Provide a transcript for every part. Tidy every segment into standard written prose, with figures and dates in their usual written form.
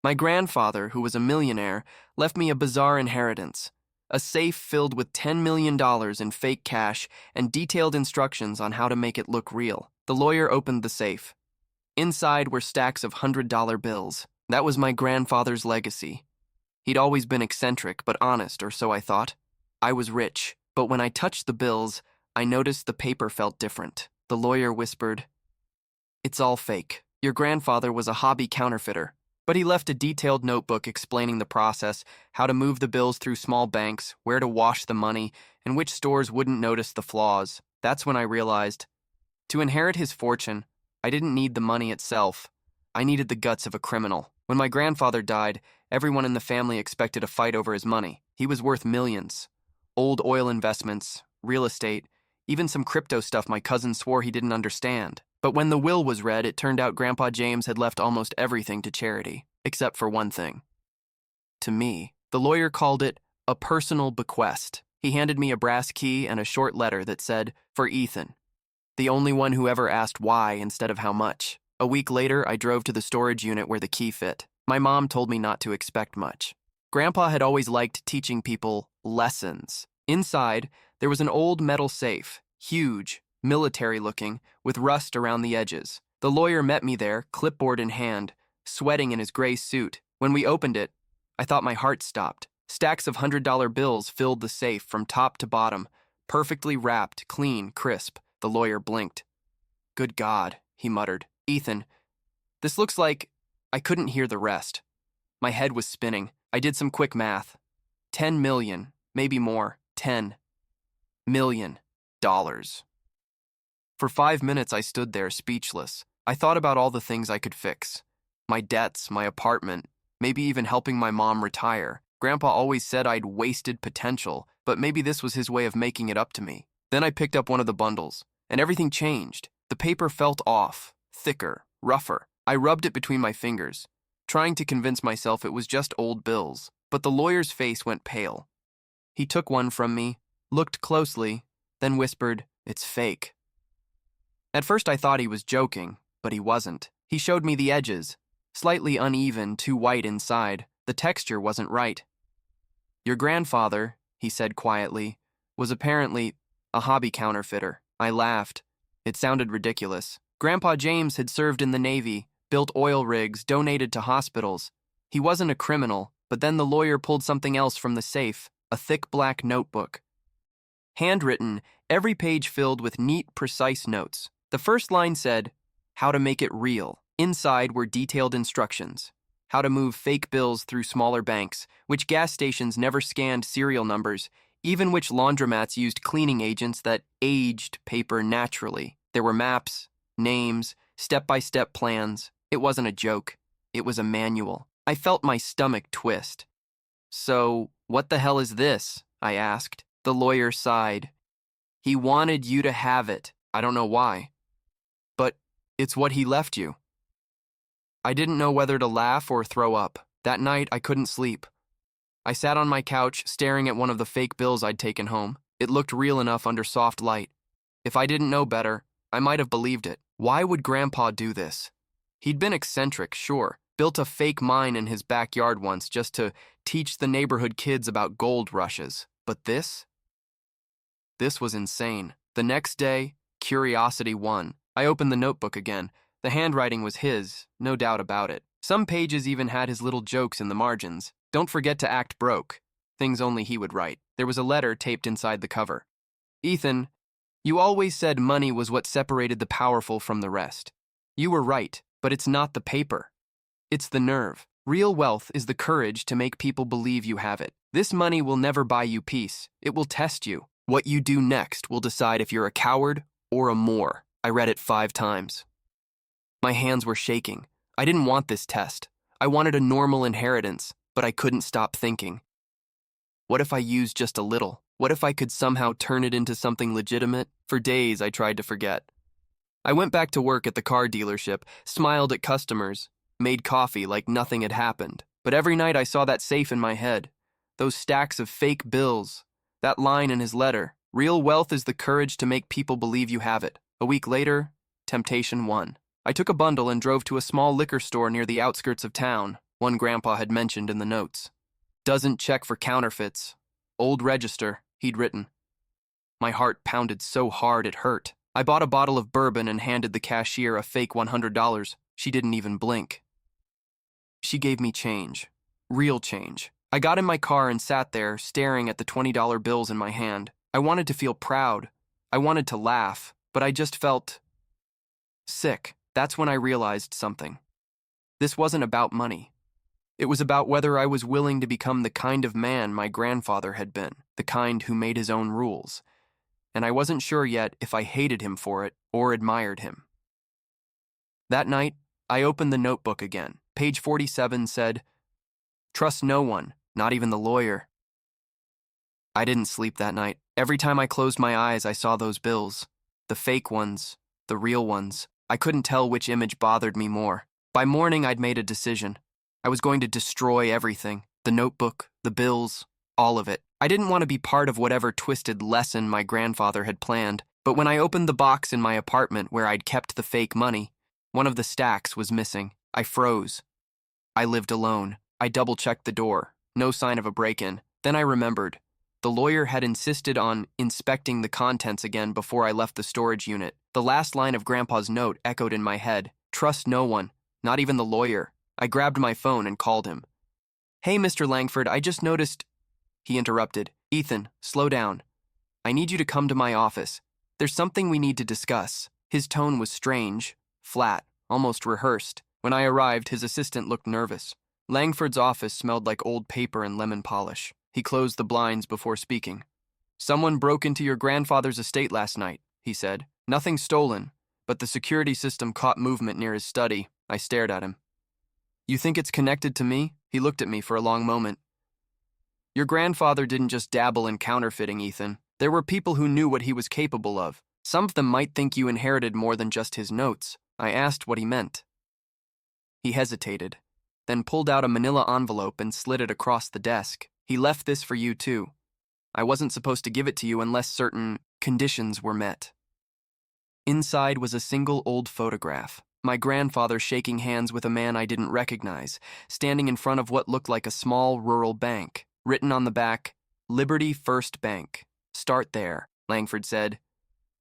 My grandfather, who was a millionaire, left me a bizarre inheritance. A safe filled with $10 million in fake cash and detailed instructions on how to make it look real. The lawyer opened the safe. Inside were stacks of $100 bills. That was my grandfather's legacy. He'd always been eccentric but honest, or so I thought. I was rich, but when I touched the bills, I noticed the paper felt different. The lawyer whispered, "It's all fake. Your grandfather was a hobby counterfeiter." But he left a detailed notebook explaining the process, how to move the bills through small banks, where to wash the money, and which stores wouldn't notice the flaws. That's when I realized, to inherit his fortune, I didn't need the money itself. I needed the guts of a criminal. When my grandfather died, everyone in the family expected a fight over his money. He was worth millions. Old oil investments, real estate, even some crypto stuff my cousin swore he didn't understand. But when the will was read, it turned out Grandpa James had left almost everything to charity, except for one thing. To me. The lawyer called it a personal bequest. He handed me a brass key and a short letter that said, "For Ethan," the only one who ever asked why instead of how much. A week later, I drove to the storage unit where the key fit. My mom told me not to expect much. Grandpa had always liked teaching people lessons. Inside, there was an old metal safe, huge, military-looking, with rust around the edges. The lawyer met me there, clipboard in hand, sweating in his gray suit. When we opened it, I thought my heart stopped. Stacks of $100 bills filled the safe from top to bottom, perfectly wrapped, clean, crisp. The lawyer blinked. "Good God," he muttered. "Ethan, this looks like..." I couldn't hear the rest. My head was spinning. I did some quick math. 10 million, maybe more. $10 million. For 5 minutes, I stood there speechless. I thought about all the things I could fix. My debts, my apartment, maybe even helping my mom retire. Grandpa always said I'd wasted potential, but maybe this was his way of making it up to me. Then I picked up one of the bundles, and everything changed. The paper felt off, thicker, rougher. I rubbed it between my fingers, trying to convince myself it was just old bills. But the lawyer's face went pale. He took one from me, looked closely, then whispered, "It's fake." At first I thought he was joking, but he wasn't. He showed me the edges, slightly uneven, too white inside. The texture wasn't right. "Your grandfather," he said quietly, "was apparently a hobby counterfeiter." I laughed. It sounded ridiculous. Grandpa James had served in the Navy, built oil rigs, donated to hospitals. He wasn't a criminal, but then the lawyer pulled something else from the safe, a thick black notebook. Handwritten, every page filled with neat, precise notes. The first line said, "How to make it real." Inside were detailed instructions. How to move fake bills through smaller banks, which gas stations never scanned serial numbers, even which laundromats used cleaning agents that aged paper naturally. There were maps, names, step-by-step plans. It wasn't a joke. It was a manual. I felt my stomach twist. "So, what the hell is this?" I asked. The lawyer sighed. "He wanted you to have it. I don't know why. But it's what he left you." I didn't know whether to laugh or throw up. That night, I couldn't sleep. I sat on my couch, staring at one of the fake bills I'd taken home. It looked real enough under soft light. If I didn't know better, I might have believed it. Why would Grandpa do this? He'd been eccentric, sure. Built a fake mine in his backyard once just to teach the neighborhood kids about gold rushes. But this? This was insane. The next day, curiosity won. I opened the notebook again. The handwriting was his, no doubt about it. Some pages even had his little jokes in the margins. "Don't forget to act broke." Things only he would write. There was a letter taped inside the cover. "Ethan, you always said money was what separated the powerful from the rest. You were right, but it's not the paper. It's the nerve. Real wealth is the courage to make people believe you have it. This money will never buy you peace. It will test you. What you do next will decide if you're a coward or a Moor." I read it 5 times. My hands were shaking. I didn't want this test. I wanted a normal inheritance, but I couldn't stop thinking. What if I used just a little? What if I could somehow turn it into something legitimate? For days, I tried to forget. I went back to work at the car dealership, smiled at customers, made coffee like nothing had happened. But every night I saw that safe in my head. Those stacks of fake bills. That line in his letter. Real wealth is the courage to make people believe you have it. A week later, temptation won. I took a bundle and drove to a small liquor store near the outskirts of town. one Grandpa had mentioned in the notes. Doesn't check for counterfeits. Old register, he'd written. My heart pounded so hard it hurt. I bought a bottle of bourbon and handed the cashier a fake $100. She didn't even blink. She gave me change. Real change. I got in my car and sat there, staring at the $20 bills in my hand. I wanted to feel proud. I wanted to laugh, but I just felt sick. That's when I realized something. This wasn't about money. It was about whether I was willing to become the kind of man my grandfather had been, the kind who made his own rules. And I wasn't sure yet if I hated him for it or admired him. That night, I opened the notebook again. Page 47 said, "Trust no one, not even the lawyer." I didn't sleep that night. Every time I closed my eyes, I saw those bills. The fake ones, the real ones. I couldn't tell which image bothered me more. By morning, I'd made a decision. I was going to destroy everything. The notebook, the bills, all of it. I didn't want to be part of whatever twisted lesson my grandfather had planned, but when I opened the box in my apartment where I'd kept the fake money, one of the stacks was missing. I froze. I lived alone. I double-checked the door. No sign of a break-in. Then I remembered. The lawyer had insisted on inspecting the contents again before I left the storage unit. The last line of Grandpa's note echoed in my head. Trust no one, not even the lawyer. I grabbed my phone and called him. "Hey, Mr. Langford, I just noticed..." He interrupted. "Ethan, slow down. I need you to come to my office. There's something we need to discuss." His tone was strange, flat, almost rehearsed. When I arrived, his assistant looked nervous. Langford's office smelled like old paper and lemon polish. He closed the blinds before speaking. "Someone broke into your grandfather's estate last night," he said. "Nothing stolen, but the security system caught movement near his study." I stared at him. "You think it's connected to me?" He looked at me for a long moment. "Your grandfather didn't just dabble in counterfeiting, Ethan. There were people who knew what he was capable of. Some of them might think you inherited more than just his notes." I asked what he meant. He hesitated, then pulled out a manila envelope and slid it across the desk. "He left this for you, too. I wasn't supposed to give it to you unless certain conditions were met." Inside was a single old photograph. My grandfather shaking hands with a man I didn't recognize, standing in front of what looked like a small rural bank. Written on the back, "Liberty First Bank. Start there," Langford said.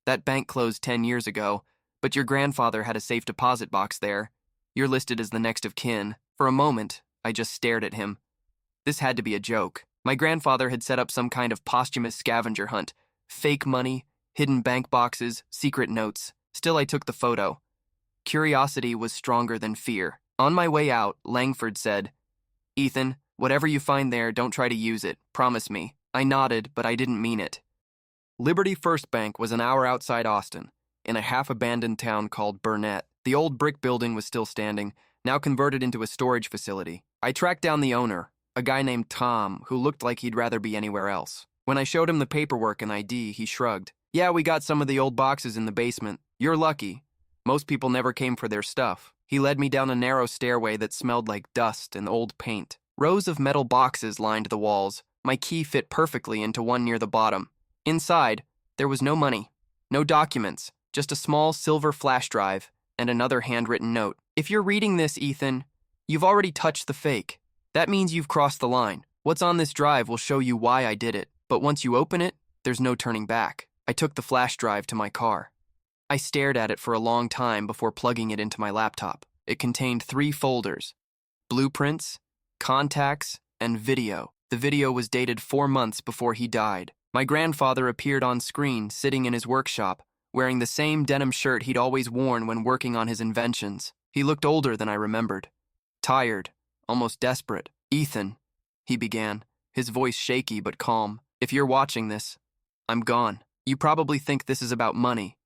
"That bank closed 10 years ago, but your grandfather had a safe deposit box there. You're listed as the next of kin." For a moment, I just stared at him. This had to be a joke. My grandfather had set up some kind of posthumous scavenger hunt. Fake money, hidden bank boxes, secret notes. Still, I took the photo. Curiosity was stronger than fear. On my way out, Langford said, "Ethan, whatever you find there, don't try to use it. Promise me." I nodded, but I didn't mean it. Liberty First Bank was an hour outside Austin, in a half-abandoned town called Burnett. The old brick building was still standing, now converted into a storage facility. I tracked down the owner, a guy named Tom, who looked like he'd rather be anywhere else. When I showed him the paperwork and ID, he shrugged. "Yeah, we got some of the old boxes in the basement. You're lucky. Most people never came for their stuff." He led me down a narrow stairway that smelled like dust and old paint. Rows of metal boxes lined the walls. My key fit perfectly into one near the bottom. Inside, there was no money, no documents, just a small silver flash drive and another handwritten note. "If you're reading this, Ethan, you've already touched the fake. That means you've crossed the line. What's on this drive will show you why I did it. But once you open it, there's no turning back." I took the flash drive to my car. I stared at it for a long time before plugging it into my laptop. It contained 3 folders: blueprints, contacts, and video. The video was dated 4 months before he died. My grandfather appeared on screen, sitting in his workshop, wearing the same denim shirt he'd always worn when working on his inventions. He looked older than I remembered. Tired, almost desperate. "Ethan," he began, his voice shaky but calm. "If you're watching this, I'm gone. You probably think this is about money.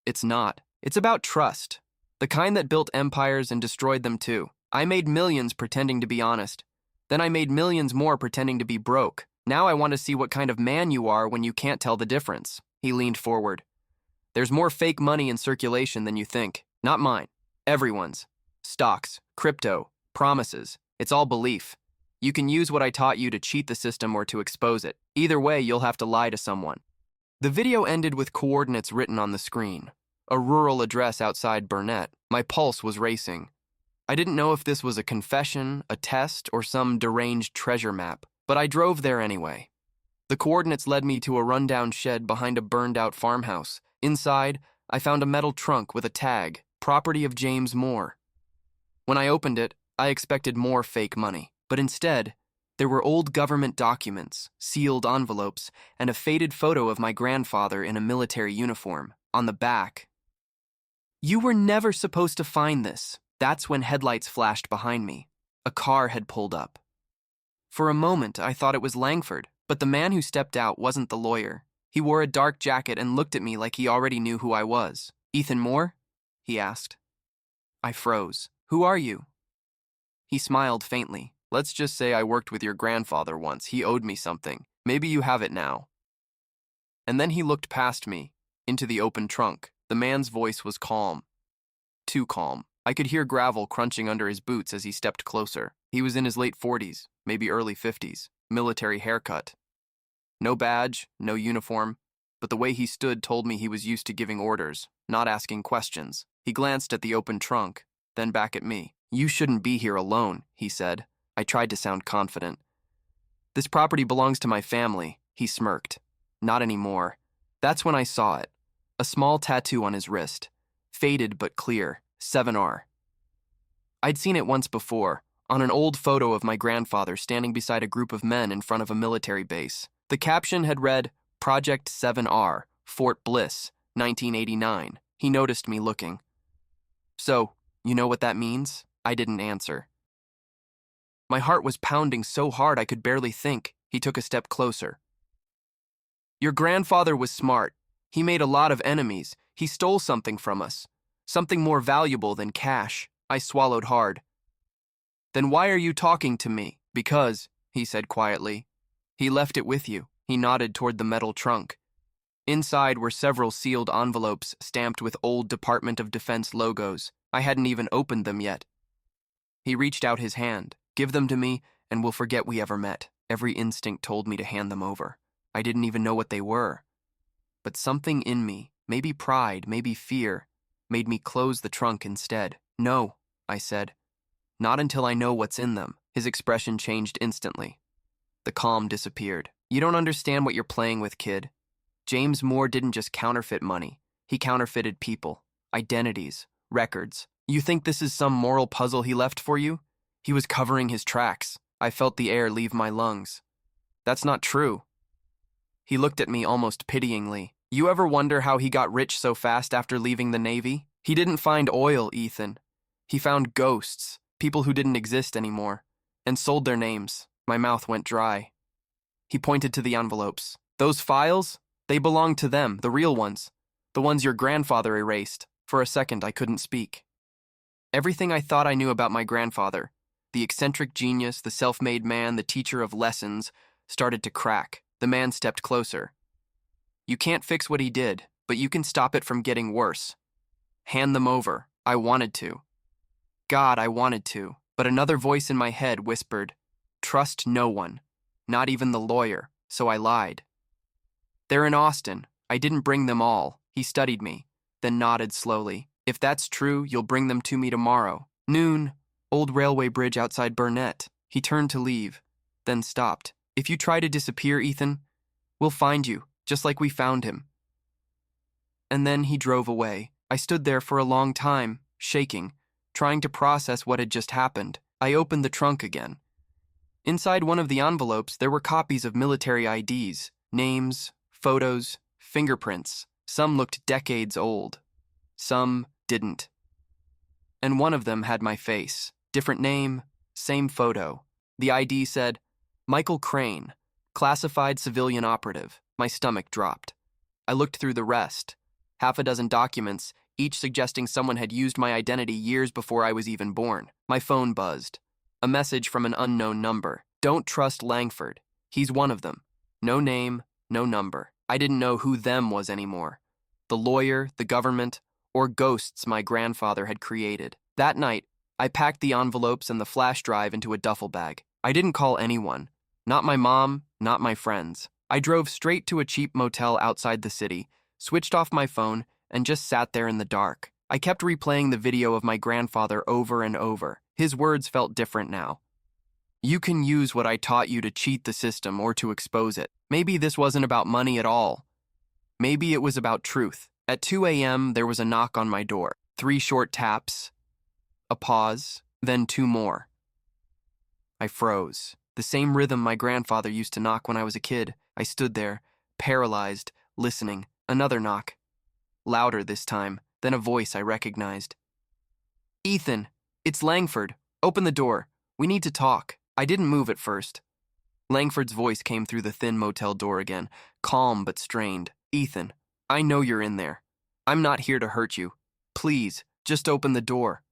It's not. It's about trust. The kind that built empires and destroyed them too. I made millions pretending to be honest. Then I made millions more pretending to be broke. Now I want to see what kind of man you are when you can't tell the difference." He leaned forward. "There's more fake money in circulation than you think. Not mine. Everyone's. Stocks, crypto, promises. It's all belief. You can use what I taught you to cheat the system or to expose it. Either way, you'll have to lie to someone." The video ended with coordinates written on the screen. A rural address outside Burnett. My pulse was racing. I didn't know if this was a confession, a test, or some deranged treasure map, but I drove there anyway. The coordinates led me to a rundown shed behind a burned-out farmhouse. Inside, I found a metal trunk with a tag, property of James Moore. When I opened it, I expected more fake money, but instead, there were old government documents, sealed envelopes, and a faded photo of my grandfather in a military uniform. On the back, "You were never supposed to find this." That's when headlights flashed behind me. A car had pulled up. For a moment, I thought it was Langford, but the man who stepped out wasn't the lawyer. He wore a dark jacket and looked at me like he already knew who I was. "Ethan Moore?" he asked. I froze. "Who are you?" He smiled faintly. "Let's just say I worked with your grandfather once. He owed me something. Maybe you have it now." And then he looked past me, into the open trunk. The man's voice was calm. Too calm. I could hear gravel crunching under his boots as he stepped closer. He was in his late 40s, maybe early 50s, military haircut. No badge, no uniform, but the way he stood told me he was used to giving orders, not asking questions. He glanced at the open trunk, then back at me. "You shouldn't be here alone," he said. I tried to sound confident. "This property belongs to my family," he smirked. "Not anymore." That's when I saw it. A small tattoo on his wrist. Faded but clear. 7R. I'd seen it once before, on an old photo of my grandfather standing beside a group of men in front of a military base. The caption had read, "Project 7R, Fort Bliss, 1989. He noticed me looking. "So, you know what that means?" I didn't answer. My heart was pounding so hard I could barely think. He took a step closer. "Your grandfather was smart. He made a lot of enemies. He stole something from us. Something more valuable than cash." I swallowed hard. "Then why are you talking to me?" "Because," he said quietly, "he left it with you." He nodded toward the metal trunk. Inside were several sealed envelopes stamped with old Department of Defense logos. I hadn't even opened them yet. He reached out his hand. "Give them to me, and we'll forget we ever met." Every instinct told me to hand them over. I didn't even know what they were. But something in me, maybe pride, maybe fear, made me close the trunk instead. "No," I said. "Not until I know what's in them." His expression changed instantly. The calm disappeared. "You don't understand what you're playing with, kid. James Moore didn't just counterfeit money. He counterfeited people, identities, records. You think this is some moral puzzle he left for you? He was covering his tracks." I felt the air leave my lungs. "That's not true." He looked at me almost pityingly. "You ever wonder how he got rich so fast after leaving the Navy? He didn't find oil, Ethan. He found ghosts, people who didn't exist anymore, and sold their names." My mouth went dry. He pointed to the envelopes. "Those files? They belong to them, the real ones. The ones your grandfather erased." For a second, I couldn't speak. Everything I thought I knew about my grandfather, the eccentric genius, the self-made man, the teacher of lessons, started to crack. The man stepped closer. "You can't fix what he did, but you can stop it from getting worse. Hand them over." I wanted to. God, I wanted to. But another voice in my head whispered, "Trust no one, not even the lawyer." So I lied. "They're in Austin. I didn't bring them all." He studied me, then nodded slowly. "If that's true, you'll bring them to me tomorrow. Noon, old railway bridge outside Burnett." He turned to leave, then stopped. "If you try to disappear, Ethan, we'll find you, just like we found him." And then he drove away. I stood there for a long time, shaking, trying to process what had just happened. I opened the trunk again. Inside one of the envelopes, there were copies of military IDs, names, photos, fingerprints. Some looked decades old. Some didn't. And one of them had my face. Different name, same photo. The ID said, "Michael Crane, classified civilian operative." My stomach dropped. I looked through the rest. Half a dozen documents, each suggesting someone had used my identity years before I was even born. My phone buzzed. A message from an unknown number. "Don't trust Langford. He's one of them." No name, no number. I didn't know who them was anymore. The lawyer, the government, or ghosts my grandfather had created. That night, I packed the envelopes and the flash drive into a duffel bag. I didn't call anyone. Not my mom, not my friends. I drove straight to a cheap motel outside the city, switched off my phone, and just sat there in the dark. I kept replaying the video of my grandfather over and over. His words felt different now. You can use what I taught you to cheat the system or to expose it. Maybe this wasn't about money at all. Maybe it was about truth. At 2 a.m., there was a knock on my door. 3 short taps, a pause, then 2 more. I froze. The same rhythm my grandfather used to knock when I was a kid. I stood there, paralyzed, listening. Another knock. Louder this time, then a voice I recognized. Ethan, it's Langford. Open the door. We need to talk. I didn't move at first. Langford's voice came through the thin motel door again, calm but strained. Ethan, I know you're in there. I'm not here to hurt you. Please, just open the door.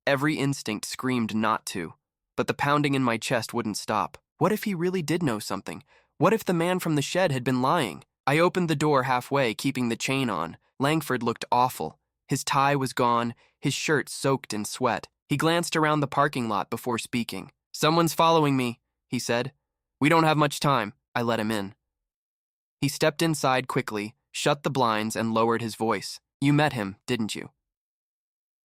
Every instinct screamed not to, but the pounding in my chest wouldn't stop. What if he really did know something? What if the man from the shed had been lying? I opened the door halfway, keeping the chain on. Langford looked awful. His tie was gone, his shirt soaked in sweat. He glanced around the parking lot before speaking. Someone's following me, he said. We don't have much time. I let him in. He stepped inside quickly, shut the blinds, and lowered his voice. You met him, didn't you?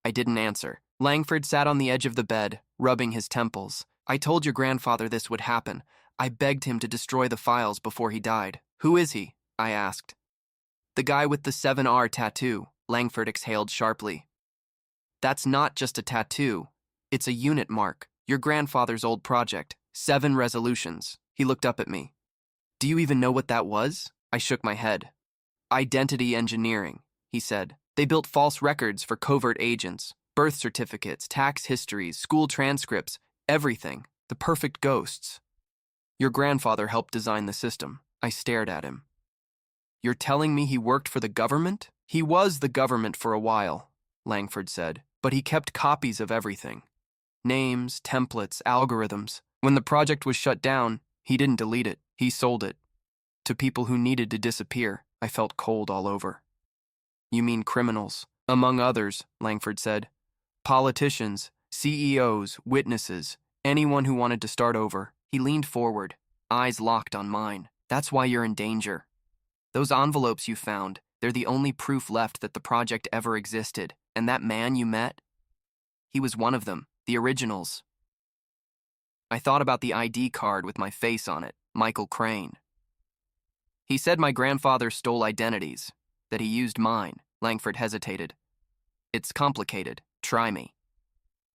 I didn't answer. Langford sat on the edge of the bed, rubbing his temples. I told your grandfather this would happen. I begged him to destroy the files before he died. Who is he? I asked. The guy with the 7R tattoo, Langford exhaled sharply. That's not just a tattoo. It's a unit mark. Your grandfather's old project. 7 resolutions. He looked up at me. Do you even know what that was? I shook my head. Identity engineering, he said. They built false records for covert agents. Birth certificates, tax histories, school transcripts, everything. The perfect ghosts. Your grandfather helped design the system. I stared at him. You're telling me he worked for the government? He was the government for a while, Langford said, but he kept copies of everything. Names, templates, algorithms. When the project was shut down, he didn't delete it. He sold it. To people who needed to disappear. I felt cold all over. You mean criminals? Among others, Langford said. Politicians, CEOs, witnesses, anyone who wanted to start over. He leaned forward, eyes locked on mine. That's why you're in danger. Those envelopes you found, they're the only proof left that the project ever existed. And that man you met? He was one of them, the originals. I thought about the ID card with my face on it, Michael Crane. He said my grandfather stole identities, that he used mine. Langford hesitated. It's complicated. Try me.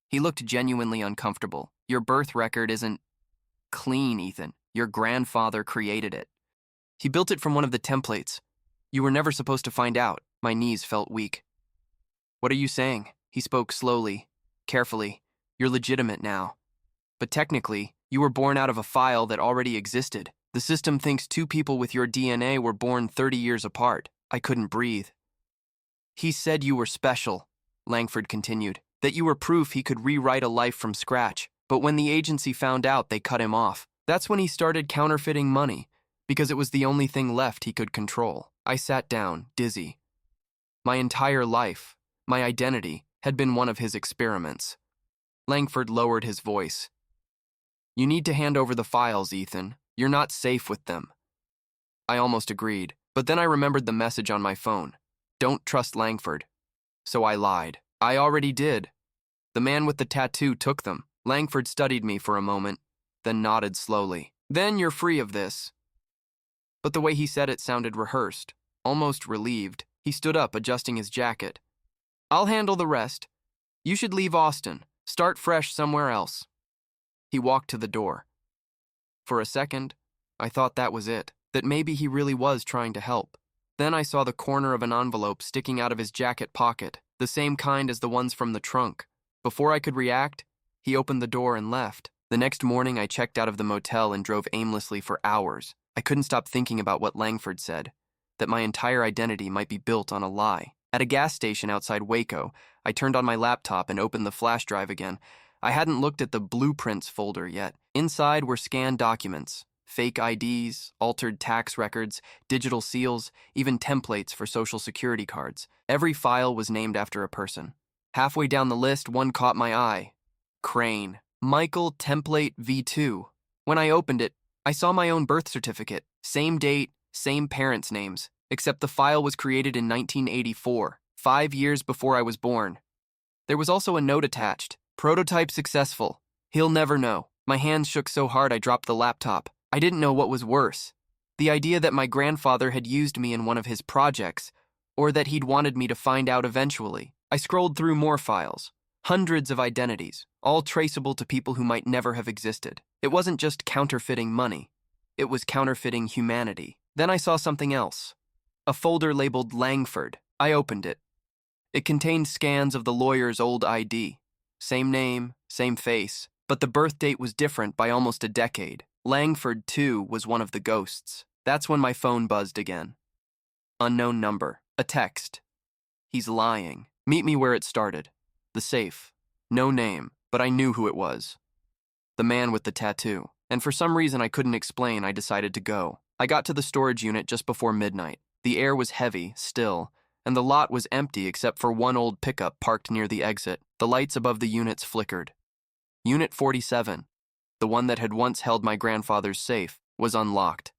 He looked genuinely uncomfortable. Your birth record isn't clean, Ethan. Your grandfather created it. He built it from one of the templates. You were never supposed to find out. My knees felt weak. What are you saying? He spoke slowly, carefully. You're legitimate now. But technically, you were born out of a file that already existed. The system thinks 2 people with your DNA were born 30 years apart. I couldn't breathe. He said you were special, Langford continued, that you were proof he could rewrite a life from scratch. But when the agency found out, they cut him off. That's when he started counterfeiting money, because it was the only thing left he could control. I sat down, dizzy. My entire life, my identity, had been one of his experiments. Langford lowered his voice. You need to hand over the files, Ethan. You're not safe with them. I almost agreed, but then I remembered the message on my phone. Don't trust Langford. So I lied. I already did. The man with the tattoo took them. Langford studied me for a moment, then nodded slowly. Then you're free of this. But the way he said it sounded rehearsed, almost relieved. He stood up, adjusting his jacket. I'll handle the rest. You should leave Austin. Start fresh somewhere else. He walked to the door. For a second, I thought that was it, that maybe he really was trying to help. Then I saw the corner of an envelope sticking out of his jacket pocket, the same kind as the ones from the trunk. Before I could react, he opened the door and left. The next morning, I checked out of the motel and drove aimlessly for hours. I couldn't stop thinking about what Langford said, that my entire identity might be built on a lie. At a gas station outside Waco, I turned on my laptop and opened the flash drive again. I hadn't looked at the blueprints folder yet. Inside were scanned documents, fake IDs, altered tax records, digital seals, even templates for social security cards. Every file was named after a person. Halfway down the list, one caught my eye. Crane. Michael Template V2. When I opened it, I saw my own birth certificate. Same date, same parents' names, except the file was created in 1984. 5 years before I was born. There was also a note attached. Prototype successful. He'll never know. My hands shook so hard I dropped the laptop. I didn't know what was worse. The idea that my grandfather had used me in one of his projects, or that he'd wanted me to find out eventually. I scrolled through more files. Hundreds of identities, all traceable to people who might never have existed. It wasn't just counterfeiting money. It was counterfeiting humanity. Then I saw something else. A folder labeled Langford. I opened it. It contained scans of the lawyer's old ID. Same name, same face, but the birth date was different by almost a decade. Langford, too, was one of the ghosts. That's when my phone buzzed again. Unknown number. A text. He's lying. Meet me where it started. The safe. No name, but I knew who it was. The man with the tattoo. And for some reason I couldn't explain, I decided to go. I got to the storage unit just before midnight. The air was heavy, still, and the lot was empty except for one old pickup parked near the exit. The lights above the units flickered. Unit 47, the one that had once held my grandfather's safe, was unlocked.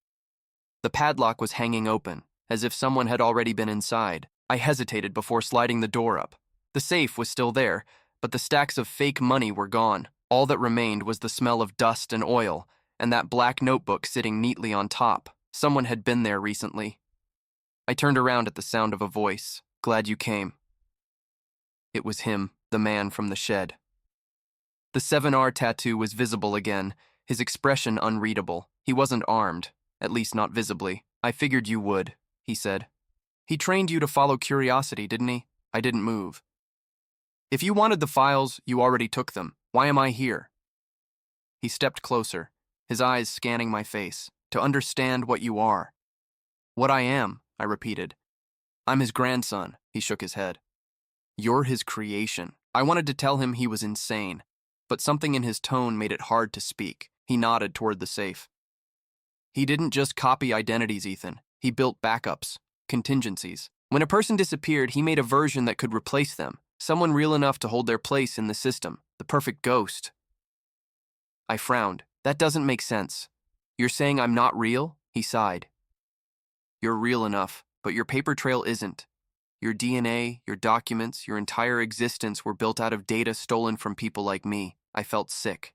The padlock was hanging open, as if someone had already been inside. I hesitated before sliding the door up. The safe was still there, but the stacks of fake money were gone. All that remained was the smell of dust and oil, and that black notebook sitting neatly on top. Someone had been there recently. I turned around at the sound of a voice. Glad you came. It was him, the man from the shed. The 7R tattoo was visible again, his expression unreadable. He wasn't armed, at least not visibly. I figured you would, he said. He trained you to follow curiosity, didn't he? I didn't move. If you wanted the files, you already took them. Why am I here? He stepped closer, his eyes scanning my face, to understand what you are. What I am, I repeated. I'm his grandson, he shook his head. You're his creation. I wanted to tell him he was insane, but something in his tone made it hard to speak. He nodded toward the safe. He didn't just copy identities, Ethan. He built backups, contingencies. When a person disappeared, he made a version that could replace them. Someone real enough to hold their place in the system. The perfect ghost. I frowned. That doesn't make sense. You're saying I'm not real? He sighed. You're real enough, but your paper trail isn't. Your DNA, your documents, your entire existence were built out of data stolen from people like me. I felt sick.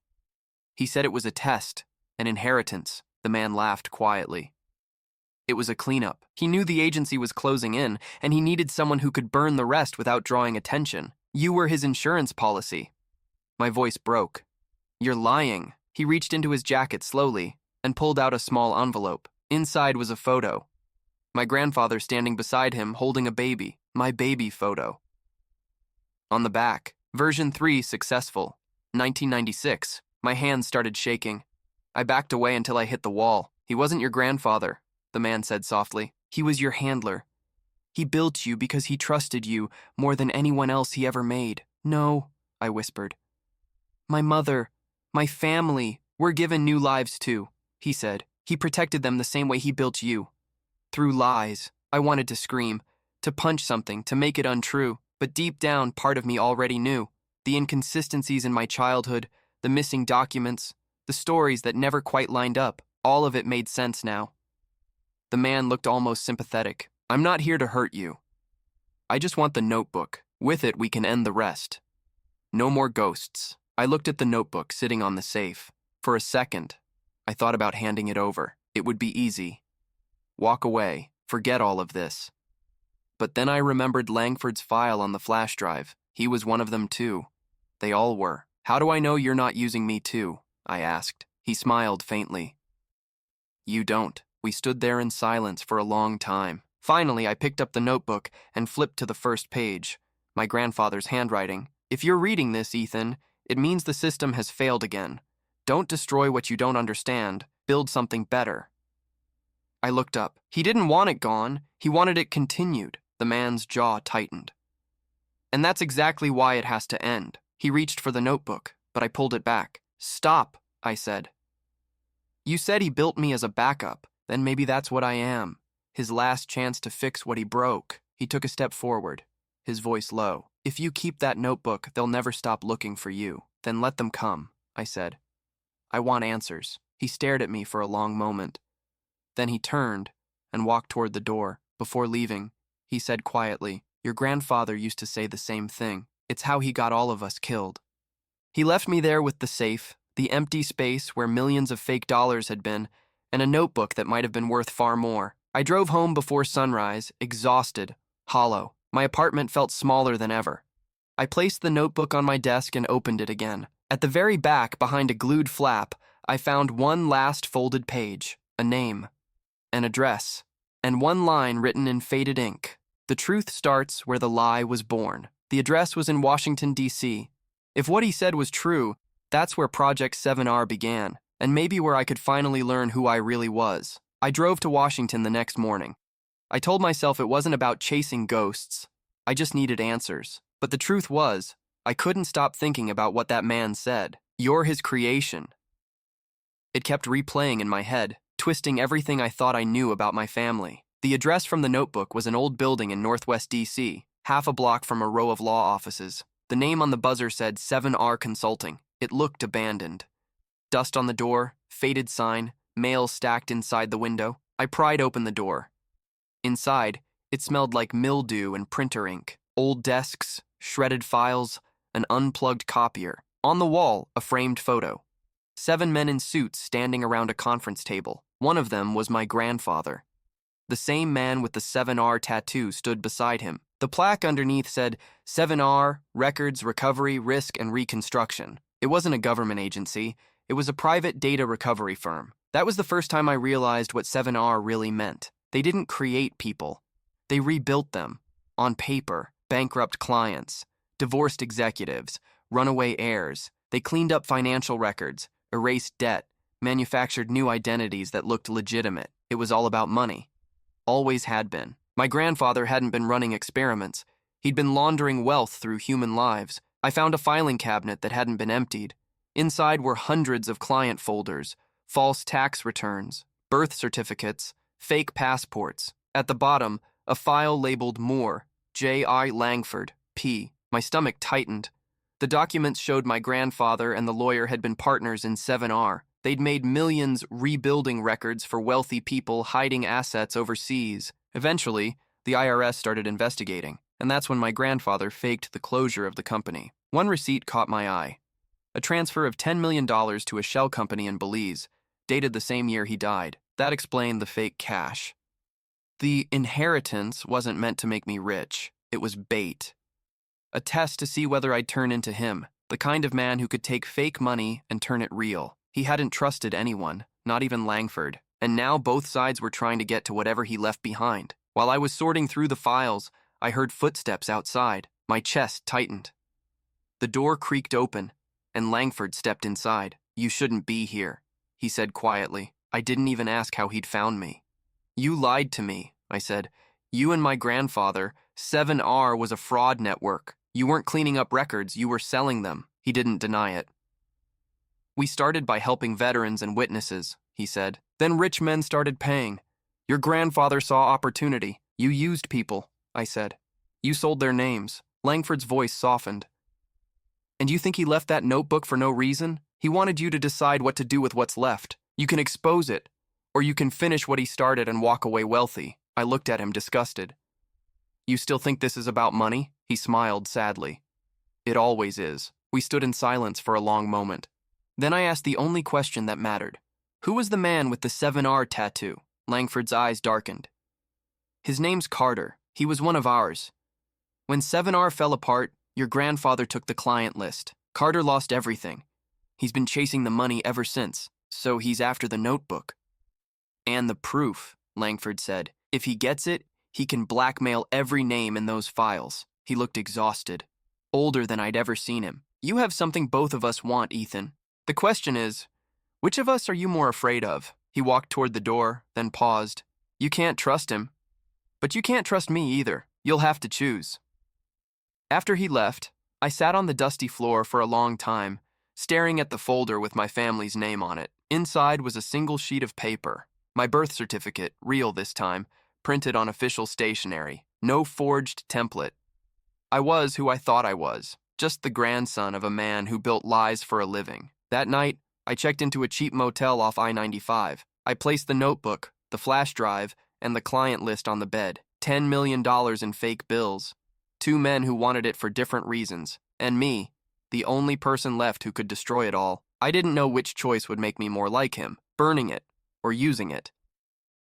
He said it was a test, an inheritance. The man laughed quietly. It was a cleanup. He knew the agency was closing in, and he needed someone who could burn the rest without drawing attention. You were his insurance policy. My voice broke. You're lying. He reached into his jacket slowly and pulled out a small envelope. Inside was a photo. My grandfather standing beside him holding a baby. My baby photo. On the back, version 3 successful. 1996. My hands started shaking. I backed away until I hit the wall. He wasn't your grandfather, the man said softly. He was your handler. He built you because he trusted you more than anyone else he ever made. No, I whispered. My mother, my family, were given new lives too, he said. He protected them the same way he built you. Through lies. I wanted to scream, to punch something, to make it untrue, but deep down, part of me already knew. The inconsistencies in my childhood, the missing documents, the stories that never quite lined up, all of it made sense now. The man looked almost sympathetic. I'm not here to hurt you. I just want the notebook. With it, we can end the rest. No more ghosts. I looked at the notebook sitting on the safe. For a second, I thought about handing it over. It would be easy. Walk away. Forget all of this. But then I remembered Langford's file on the flash drive. He was one of them too. They all were. How do I know you're not using me too? I asked. He smiled faintly. You don't. We stood there in silence for a long time. Finally, I picked up the notebook and flipped to the first page. My grandfather's handwriting. If you're reading this, Ethan, it means the system has failed again. Don't destroy what you don't understand. Build something better. I looked up. He didn't want it gone. He wanted it continued. The man's jaw tightened. And that's exactly why it has to end. He reached for the notebook, but I pulled it back. Stop, I said. You said he built me as a backup. Then maybe that's what I am. His last chance to fix what he broke. He took a step forward, his voice low. If you keep that notebook, they'll never stop looking for you. Then let them come, I said. I want answers. He stared at me for a long moment. Then he turned and walked toward the door. Before leaving, he said quietly, Your grandfather used to say the same thing. It's how he got all of us killed. He left me there with the safe, the empty space where millions of fake dollars had been, and a notebook that might have been worth far more. I drove home before sunrise, exhausted, hollow. My apartment felt smaller than ever. I placed the notebook on my desk and opened it again. At the very back, behind a glued flap, I found one last folded page, a name, an address, and one line written in faded ink. The truth starts where the lie was born. The address was in Washington, D.C. If what he said was true, that's where Project 7R began, and maybe where I could finally learn who I really was. I drove to Washington the next morning. I told myself it wasn't about chasing ghosts. I just needed answers. But the truth was, I couldn't stop thinking about what that man said. You're his creation. It kept replaying in my head, twisting everything I thought I knew about my family. The address from the notebook was an old building in Northwest D.C., half a block from a row of law offices. The name on the buzzer said 7R Consulting. It looked abandoned. Dust on the door, faded sign, mail stacked inside the window. I pried open the door. Inside, it smelled like mildew and printer ink. Old desks, shredded files, an unplugged copier. On the wall, a framed photo. 7 men in suits standing around a conference table. One of them was my grandfather. The same man with the 7R tattoo stood beside him. The plaque underneath said 7R, Records, Recovery, Risk, and Reconstruction. It wasn't a government agency. It was a private data recovery firm. That was the first time I realized what 7R really meant. They didn't create people. They rebuilt them. On paper, bankrupt clients, divorced executives, runaway heirs. They cleaned up financial records, erased debt, manufactured new identities that looked legitimate. It was all about money. Always had been. My grandfather hadn't been running experiments. He'd been laundering wealth through human lives. I found a filing cabinet that hadn't been emptied. Inside were hundreds of client folders, false tax returns, birth certificates, fake passports. At the bottom, a file labeled Moore, J.I. Langford, P. My stomach tightened. The documents showed my grandfather and the lawyer had been partners in 7R. They'd made millions rebuilding records for wealthy people hiding assets overseas. Eventually, the IRS started investigating, and that's when my grandfather faked the closure of the company. One receipt caught my eye. A transfer of $10 million to a shell company in Belize, dated the same year he died. That explained the fake cash. The inheritance wasn't meant to make me rich. It was bait. A test to see whether I'd turn into him, the kind of man who could take fake money and turn it real. He hadn't trusted anyone, not even Langford, and now both sides were trying to get to whatever he left behind. While I was sorting through the files, I heard footsteps outside. My chest tightened. The door creaked open, and Langford stepped inside. "You shouldn't be here," he said quietly. I didn't even ask how he'd found me. "You lied to me," I said. "You and my grandfather. 7R was a fraud network. You weren't cleaning up records, you were selling them." He didn't deny it. "We started by helping veterans and witnesses," he said. "Then rich men started paying. Your grandfather saw opportunity. You used people," I said. "You sold their names." Langford's voice softened. "And you think he left that notebook for no reason? He wanted you to decide what to do with what's left. You can expose it, or you can finish what he started and walk away wealthy." I looked at him, disgusted. "You still think this is about money?" He smiled sadly. "It always is." We stood in silence for a long moment. Then I asked the only question that mattered. "Who was the man with the 7R tattoo?" Langford's eyes darkened. "His name's Carter. He was one of ours. When 7R fell apart, your grandfather took the client list. Carter lost everything. He's been chasing the money ever since, so he's after the notebook." "And the proof," Langford said. "If he gets it, he can blackmail every name in those files." He looked exhausted, older than I'd ever seen him. "You have something both of us want, Ethan. The question is, which of us are you more afraid of?" He walked toward the door, then paused. "You can't trust him, but you can't trust me either. You'll have to choose." After he left, I sat on the dusty floor for a long time, staring at the folder with my family's name on it. Inside was a single sheet of paper. My birth certificate, real this time, printed on official stationery. No forged template. I was who I thought I was, just the grandson of a man who built lies for a living. That night, I checked into a cheap motel off I-95. I placed the notebook, the flash drive, and the client list on the bed. $10 million in fake bills. Two men who wanted it for different reasons. And me, the only person left who could destroy it all. I didn't know which choice would make me more like him, burning it or using it.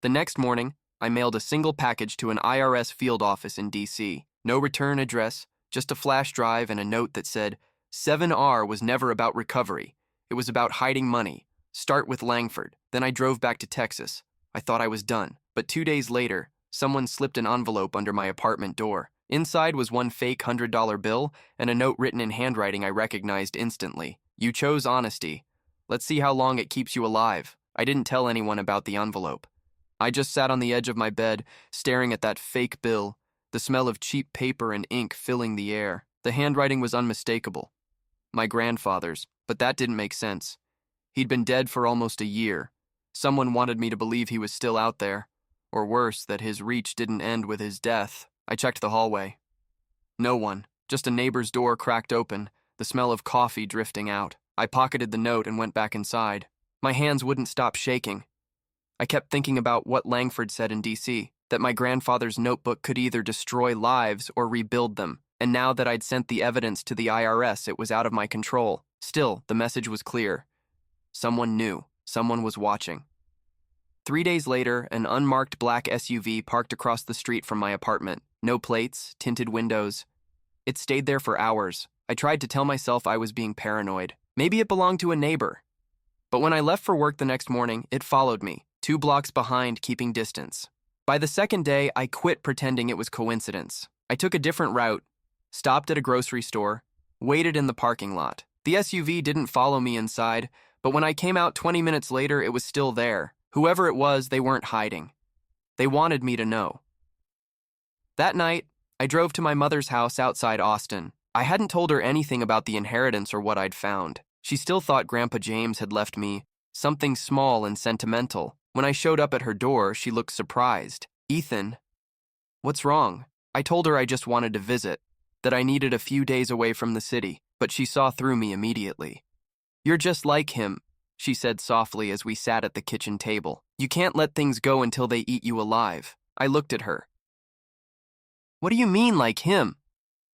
The next morning, I mailed a single package to an IRS field office in DC. No return address, just a flash drive and a note that said, 7R was never about recovery. It was about hiding money. Start with Langford. Then I drove back to Texas. I thought I was done. But 2 days later, someone slipped an envelope under my apartment door. Inside was one fake $100 bill and a note written in handwriting I recognized instantly. You chose honesty. Let's see how long it keeps you alive. I didn't tell anyone about the envelope. I just sat on the edge of my bed, staring at that fake bill, the smell of cheap paper and ink filling the air. The handwriting was unmistakable. My grandfather's, but that didn't make sense. He'd been dead for almost a year. Someone wanted me to believe he was still out there, or worse, that his reach didn't end with his death. I checked the hallway. No one, just a neighbor's door cracked open, the smell of coffee drifting out. I pocketed the note and went back inside. My hands wouldn't stop shaking. I kept thinking about what Langford said in DC, that my grandfather's notebook could either destroy lives or rebuild them, and now that I'd sent the evidence to the IRS, it was out of my control. Still, the message was clear. Someone knew. Someone was watching. 3 days later, an unmarked black SUV parked across the street from my apartment. No plates, tinted windows. It stayed there for hours. I tried to tell myself I was being paranoid. Maybe it belonged to a neighbor. But when I left for work the next morning, it followed me, 2 blocks behind, keeping distance. By the second day, I quit pretending it was coincidence. I took a different route, stopped at a grocery store, waited in the parking lot. The SUV didn't follow me inside, but when I came out 20 minutes later, it was still there. Whoever it was, they weren't hiding. They wanted me to know. That night, I drove to my mother's house outside Austin. I hadn't told her anything about the inheritance or what I'd found. She still thought Grandpa James had left me something small and sentimental. When I showed up at her door, she looked surprised. Ethan, what's wrong? I told her I just wanted to visit, that I needed a few days away from the city, but she saw through me immediately. You're just like him, she said softly as we sat at the kitchen table. You can't let things go until they eat you alive. I looked at her. What do you mean, like him?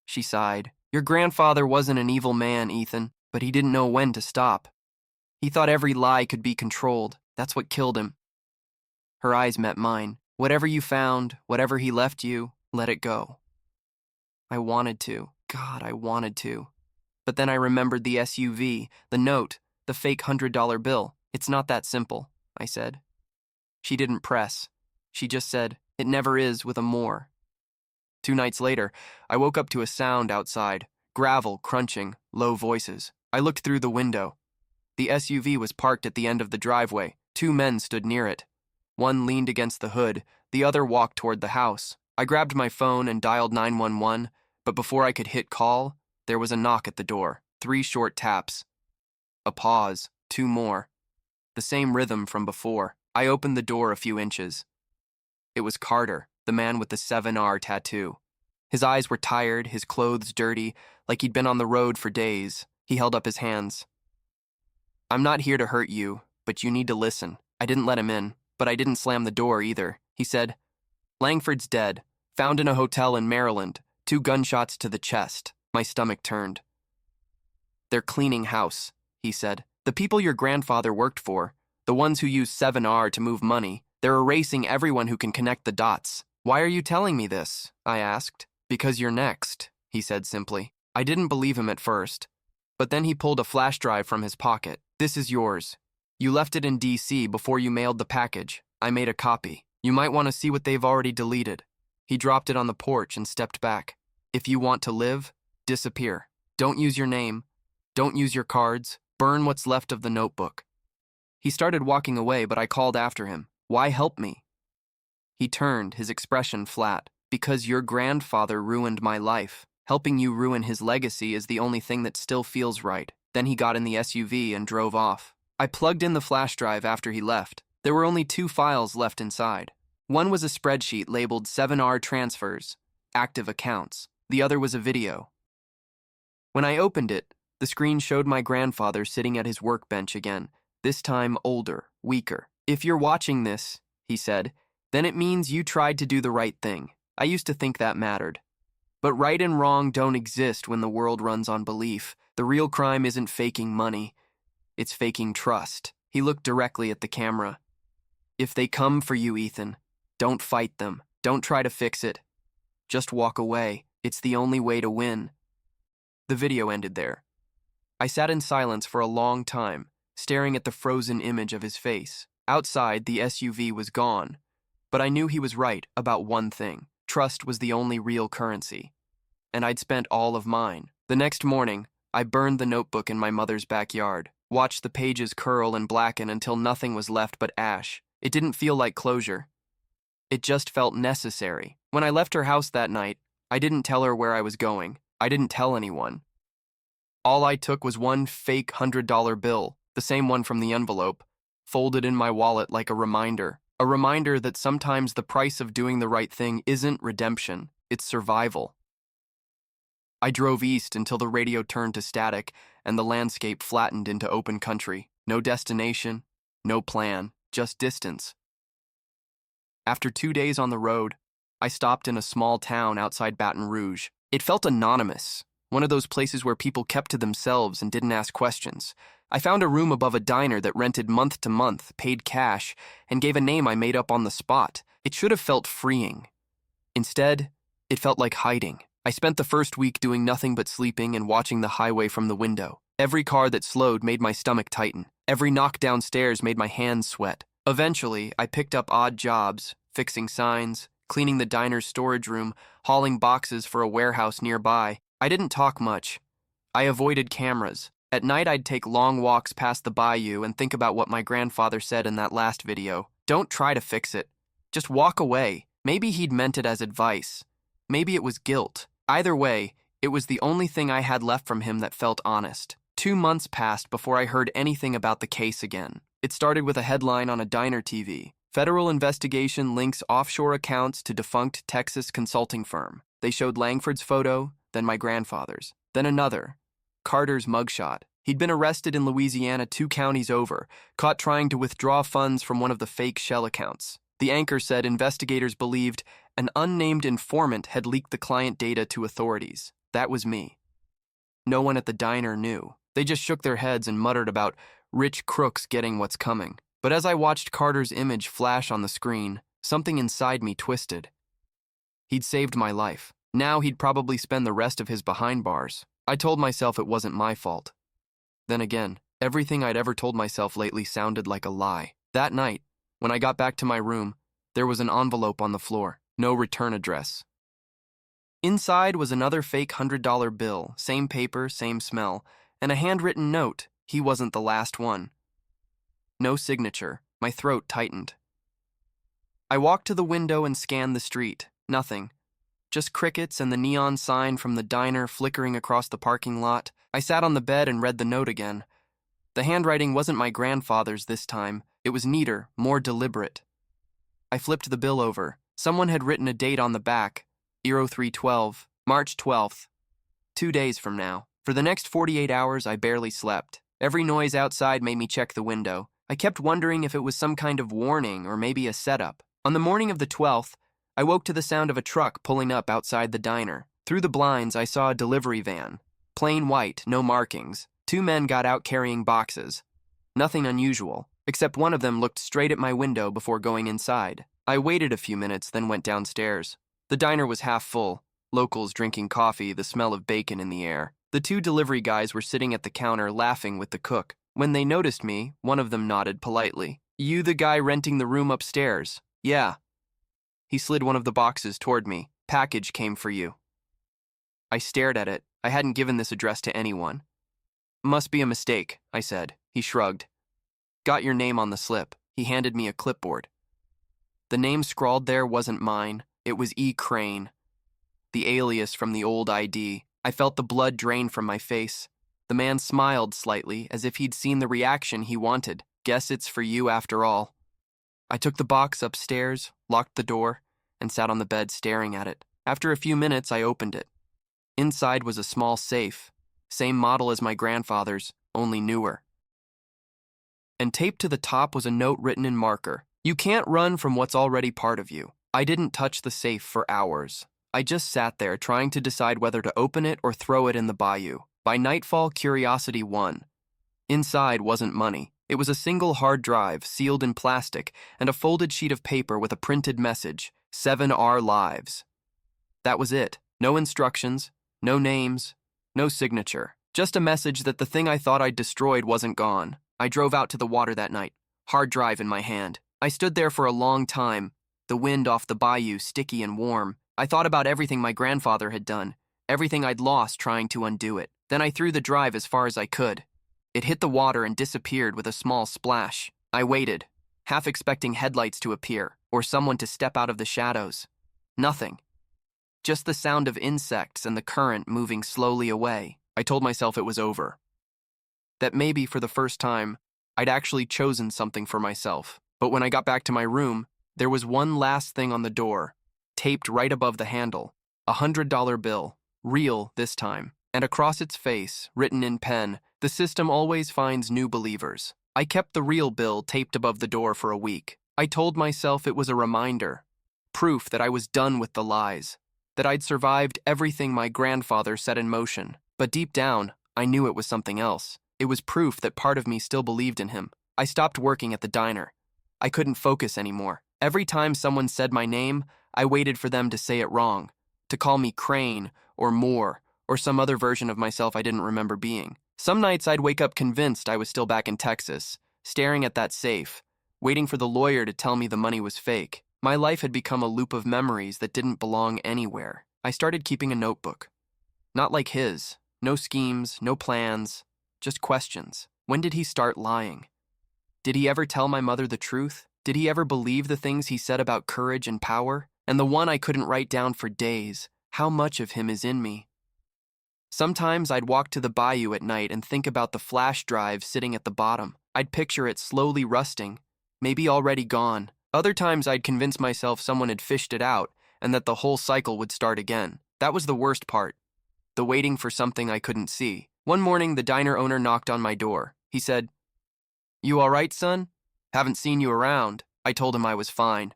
She sighed. Your grandfather wasn't an evil man, Ethan, but he didn't know when to stop. He thought every lie could be controlled. That's what killed him. Her eyes met mine. Whatever you found, whatever he left you, let it go. I wanted to. God, I wanted to. But then I remembered the SUV, the note, the fake $100 bill. It's not that simple, I said. She didn't press. She just said, it never is with a more. 2 nights later, I woke up to a sound outside, gravel crunching, low voices. I looked through the window. The SUV was parked at the end of the driveway. 2 men stood near it. One leaned against the hood, the other walked toward the house. I grabbed my phone and dialed 911, but before I could hit call, there was a knock at the door. 3 short taps. A pause. 2 more. The same rhythm from before. I opened the door a few inches. It was Carter, the man with the 7R tattoo. His eyes were tired, his clothes dirty, like he'd been on the road for days. He held up his hands. I'm not here to hurt you, but you need to listen. I didn't let him in, but I didn't slam the door either. He said, Langford's dead, found in a hotel in Maryland, 2 gunshots to the chest. My stomach turned. They're cleaning house, he said. The people your grandfather worked for, the ones who use 7R to move money, they're erasing everyone who can connect the dots. Why are you telling me this? I asked. Because you're next, he said simply. I didn't believe him at first, but then he pulled a flash drive from his pocket. This is yours. You left it in DC before you mailed the package. I made a copy. You might want to see what they've already deleted. He dropped it on the porch and stepped back. If you want to live, disappear. Don't use your name. Don't use your cards. Burn what's left of the notebook. He started walking away, but I called after him. Why help me? He turned, his expression flat. Because your grandfather ruined my life. Helping you ruin his legacy is the only thing that still feels right. Then he got in the SUV and drove off. I plugged in the flash drive after he left. There were only 2 files left inside. One was a spreadsheet labeled 7R transfers, active accounts. The other was a video. When I opened it, the screen showed my grandfather sitting at his workbench again, this time older, weaker. If you're watching this, he said, then it means you tried to do the right thing. I used to think that mattered. But right and wrong don't exist when the world runs on belief. The real crime isn't faking money, it's faking trust. He looked directly at the camera. If they come for you, Ethan, don't fight them. Don't try to fix it. Just walk away. It's the only way to win. The video ended there. I sat in silence for a long time, staring at the frozen image of his face. Outside, the SUV was gone, but I knew he was right about one thing. Trust was the only real currency, and I'd spent all of mine. The next morning, I burned the notebook in my mother's backyard, watched the pages curl and blacken until nothing was left but ash. It didn't feel like closure. It just felt necessary. When I left her house that night, I didn't tell her where I was going. I didn't tell anyone. All I took was one fake $100 bill, the same one from the envelope, folded in my wallet like a reminder that sometimes the price of doing the right thing isn't redemption, it's survival. I drove east until the radio turned to static and the landscape flattened into open country. No destination, no plan, just distance. After 2 days on the road, I stopped in a small town outside Baton Rouge. It felt anonymous, one of those places where people kept to themselves and didn't ask questions. I found a room above a diner that rented month to month, paid cash, and gave a name I made up on the spot. It should have felt freeing. Instead, it felt like hiding. I spent the first week doing nothing but sleeping and watching the highway from the window. Every car that slowed made my stomach tighten. Every knock downstairs made my hands sweat. Eventually, I picked up odd jobs, fixing signs, cleaning the diner's storage room, hauling boxes for a warehouse nearby. I didn't talk much. I avoided cameras. At night, I'd take long walks past the bayou and think about what my grandfather said in that last video. Don't try to fix it. Just walk away. Maybe he'd meant it as advice. Maybe it was guilt. Either way, it was the only thing I had left from him that felt honest. 2 months passed before I heard anything about the case again. It started with a headline on a diner TV. Federal investigation links offshore accounts to defunct Texas consulting firm. They showed Langford's photo, then my grandfather's, then another, Carter's mugshot. He'd been arrested in Louisiana 2 counties over, caught trying to withdraw funds from one of the fake shell accounts. The anchor said investigators believed an unnamed informant had leaked the client data to authorities. That was me. No one at the diner knew. They just shook their heads and muttered about rich crooks getting what's coming. But as I watched Carter's image flash on the screen, something inside me twisted. He'd saved my life. Now he'd probably spend the rest of his behind bars. I told myself it wasn't my fault. Then again, everything I'd ever told myself lately sounded like a lie. That night, when I got back to my room, there was an envelope on the floor. No return address. Inside was another fake $100 bill, same paper, same smell, and a handwritten note. He wasn't the last one. No signature. My throat tightened. I walked to the window and scanned the street. Nothing. Just crickets and the neon sign from the diner flickering across the parking lot. I sat on the bed and read the note again. The handwriting wasn't my grandfather's this time. It was neater, more deliberate. I flipped the bill over. Someone had written a date on the back, 0312, March 12th, 2 days from now. For the next 48 hours, I barely slept. Every noise outside made me check the window. I kept wondering if it was some kind of warning or maybe a setup. On the morning of the 12th, I woke to the sound of a truck pulling up outside the diner. Through the blinds, I saw a delivery van. Plain white, no markings. 2 men got out carrying boxes. Nothing unusual, except one of them looked straight at my window before going inside. I waited a few minutes, then went downstairs. The diner was half full. Locals drinking coffee, the smell of bacon in the air. The 2 delivery guys were sitting at the counter laughing with the cook. When they noticed me, one of them nodded politely. "You the guy renting the room upstairs?" "Yeah." He slid one of the boxes toward me. "Package came for you." I stared at it. I hadn't given this address to anyone. "Must be a mistake," I said. He shrugged. "Got your name on the slip." He handed me a clipboard. The name scrawled there wasn't mine. It was E. Crane, the alias from the old ID. I felt the blood drain from my face. The man smiled slightly, as if he'd seen the reaction he wanted. "Guess it's for you after all." I took the box upstairs, locked the door, and sat on the bed staring at it. After a few minutes, I opened it. Inside was a small safe, same model as my grandfather's, only newer. And taped to the top was a note written in marker. "You can't run from what's already part of you." I didn't touch the safe for hours. I just sat there trying to decide whether to open it or throw it in the bayou. By nightfall, curiosity won. Inside wasn't money. It was a single hard drive, sealed in plastic, and a folded sheet of paper with a printed message, 7R lives. That was it. No instructions, no names, no signature. Just a message that the thing I thought I'd destroyed wasn't gone. I drove out to the water that night, hard drive in my hand. I stood there for a long time, the wind off the bayou sticky and warm. I thought about everything my grandfather had done, everything I'd lost trying to undo it. Then I threw the drive as far as I could. It hit the water and disappeared with a small splash. I waited, half expecting headlights to appear or someone to step out of the shadows. Nothing. Just the sound of insects and the current moving slowly away. I told myself it was over. That maybe for the first time, I'd actually chosen something for myself. But when I got back to my room, there was one last thing on the door, taped right above the handle, a $100 bill, real this time. And across its face, written in pen, "The system always finds new believers." I kept the real bill taped above the door for a week. I told myself it was a reminder, proof that I was done with the lies, that I'd survived everything my grandfather set in motion. But deep down, I knew it was something else. It was proof that part of me still believed in him. I stopped working at the diner. I couldn't focus anymore. Every time someone said my name, I waited for them to say it wrong, to call me Crane or Moore, or some other version of myself I didn't remember being. Some nights I'd wake up convinced I was still back in Texas, staring at that safe, waiting for the lawyer to tell me the money was fake. My life had become a loop of memories that didn't belong anywhere. I started keeping a notebook. Not like his. No schemes, no plans, just questions. When did he start lying? Did he ever tell my mother the truth? Did he ever believe the things he said about courage and power? And the one I couldn't write down for days, how much of him is in me? Sometimes I'd walk to the bayou at night and think about the flash drive sitting at the bottom. I'd picture it slowly rusting, maybe already gone. Other times I'd convince myself someone had fished it out and that the whole cycle would start again. That was the worst part, the waiting for something I couldn't see. One morning, the diner owner knocked on my door. He said, "You all right, son? Haven't seen you around." I told him I was fine.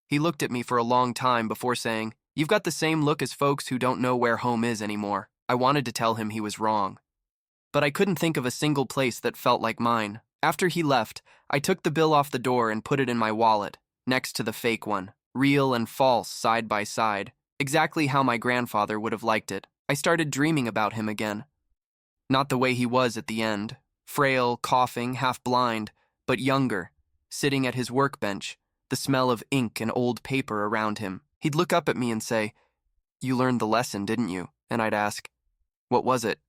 He looked at me for a long time before saying, "You've got the same look as folks who don't know where home is anymore." I wanted to tell him he was wrong, but I couldn't think of a single place that felt like mine. After he left, I took the bill off the door and put it in my wallet, next to the fake one, real and false side by side, exactly how my grandfather would have liked it. I started dreaming about him again. Not the way he was at the end, frail, coughing, half blind, but younger, sitting at his workbench, the smell of ink and old paper around him. He'd look up at me and say, "You learned the lesson, didn't you?" And I'd ask, "What was it?"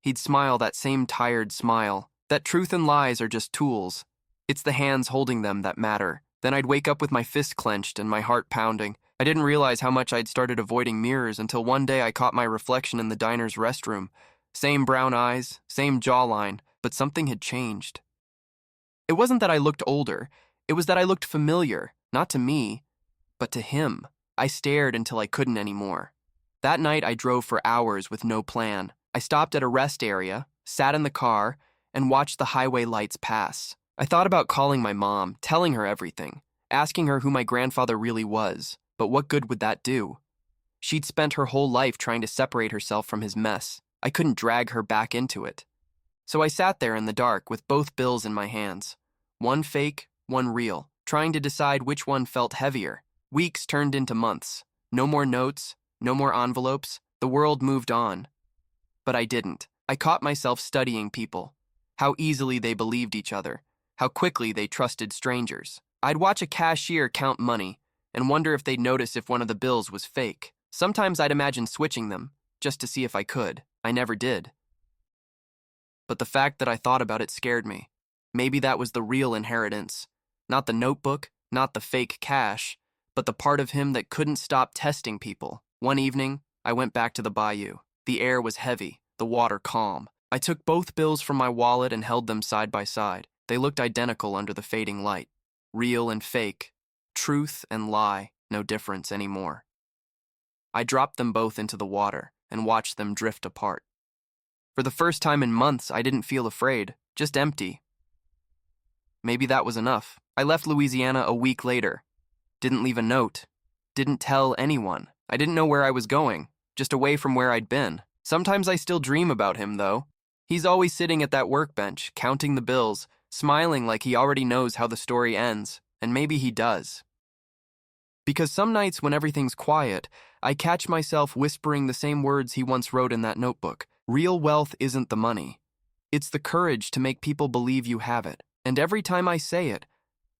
He'd smile that same tired smile, that truth and lies are just tools. It's the hands holding them that matter. Then I'd wake up with my fist clenched and my heart pounding. I didn't realize how much I'd started avoiding mirrors until one day I caught my reflection in the diner's restroom. Same brown eyes, same jawline, but something had changed. It wasn't that I looked older, it was that I looked familiar, not to me, but to him. I stared until I couldn't anymore. That night I drove for hours with no plan. I stopped at a rest area, sat in the car, and watched the highway lights pass. I thought about calling my mom, telling her everything, asking her who my grandfather really was, but what good would that do? She'd spent her whole life trying to separate herself from his mess. I couldn't drag her back into it. So I sat there in the dark with both bills in my hands. One fake, one real, trying to decide which one felt heavier. Weeks turned into months. No more notes, no more envelopes. The world moved on. But I didn't. I caught myself studying people. How easily they believed each other. How quickly they trusted strangers. I'd watch a cashier count money and wonder if they'd notice if one of the bills was fake. Sometimes I'd imagine switching them, just to see if I could. I never did. But the fact that I thought about it scared me. Maybe that was the real inheritance. Not the notebook, not the fake cash, but the part of him that couldn't stop testing people. One evening, I went back to the bayou. The air was heavy, the water calm. I took both bills from my wallet and held them side by side. They looked identical under the fading light. Real and fake. Truth and lie. No difference anymore. I dropped them both into the water and watched them drift apart. For the first time in months, I didn't feel afraid, just empty. Maybe that was enough. I left Louisiana a week later. Didn't leave a note. Didn't tell anyone. I didn't know where I was going, just away from where I'd been. Sometimes I still dream about him, though. He's always sitting at that workbench, counting the bills, smiling like he already knows how the story ends, and maybe he does. Because some nights when everything's quiet, I catch myself whispering the same words he once wrote in that notebook. Real wealth isn't the money. It's the courage to make people believe you have it. And every time I say it,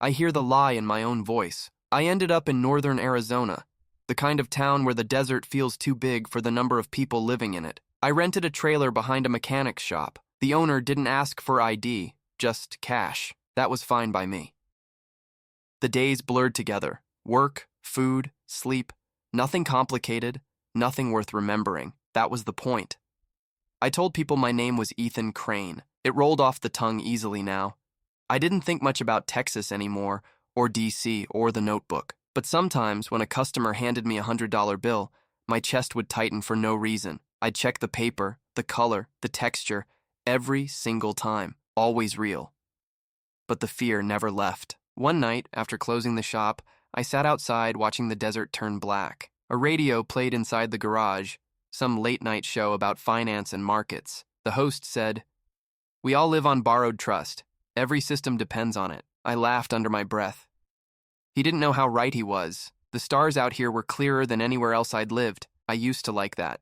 I hear the lie in my own voice. I ended up in northern Arizona, the kind of town where the desert feels too big for the number of people living in it. I rented a trailer behind a mechanic's shop. The owner didn't ask for ID, just cash. That was fine by me. The days blurred together. Work, food, sleep. Nothing complicated, nothing worth remembering. That was the point. I told people my name was Ethan Crane. It rolled off the tongue easily now. I didn't think much about Texas anymore, or DC, or the notebook. But sometimes, when a customer handed me a $100 bill, my chest would tighten for no reason. I'd check the paper, the color, the texture, every single time. Always real. But the fear never left. One night, after closing the shop, I sat outside watching the desert turn black. A radio played inside the garage, some late-night show about finance and markets. The host said, "We all live on borrowed trust. Every system depends on it." I laughed under my breath. He didn't know how right he was. The stars out here were clearer than anywhere else I'd lived. I used to like that.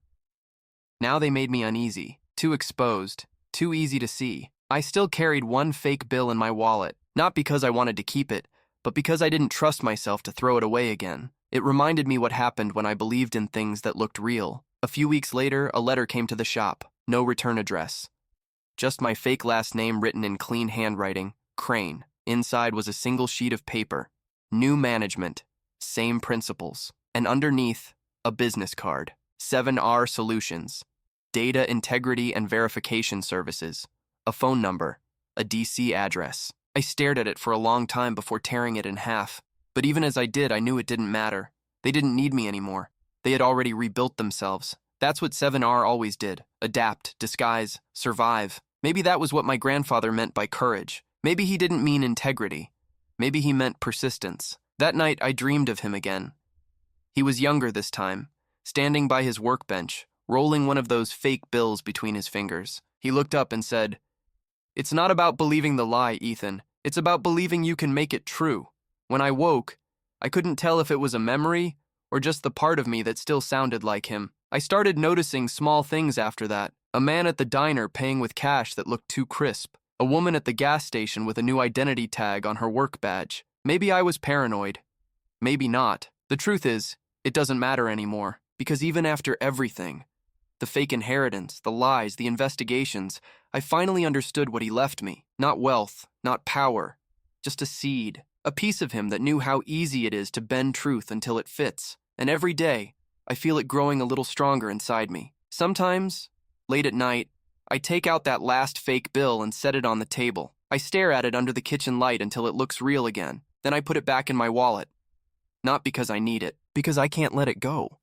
Now they made me uneasy, too exposed, too easy to see. I still carried one fake bill in my wallet, not because I wanted to keep it, but because I didn't trust myself to throw it away again. It reminded me what happened when I believed in things that looked real. A few weeks later, a letter came to the shop. No return address. Just my fake last name written in clean handwriting, Crane. Inside was a single sheet of paper. New management. Same principles. And underneath, a business card. 7R Solutions. Data Integrity and Verification Services. A phone number. A DC address. I stared at it for a long time before tearing it in half. But even as I did, I knew it didn't matter. They didn't need me anymore. They had already rebuilt themselves. That's what 7R always did. Adapt, disguise, survive. Maybe that was what my grandfather meant by courage. Maybe he didn't mean integrity. Maybe he meant persistence. That night, I dreamed of him again. He was younger this time, standing by his workbench, rolling one of those fake bills between his fingers. He looked up and said, "It's not about believing the lie, Ethan. It's about believing you can make it true." When I woke, I couldn't tell if it was a memory or just the part of me that still sounded like him. I started noticing small things after that. A man at the diner paying with cash that looked too crisp. A woman at the gas station with a new identity tag on her work badge. Maybe I was paranoid. Maybe not. The truth is, it doesn't matter anymore. Because even after everything, the fake inheritance, the lies, the investigations, I finally understood what he left me. Not wealth, not power, just a seed. A piece of him that knew how easy it is to bend truth until it fits. And every day, I feel it growing a little stronger inside me. Sometimes, late at night, I take out that last fake bill and set it on the table. I stare at it under the kitchen light until it looks real again. Then I put it back in my wallet. Not because I need it, because I can't let it go.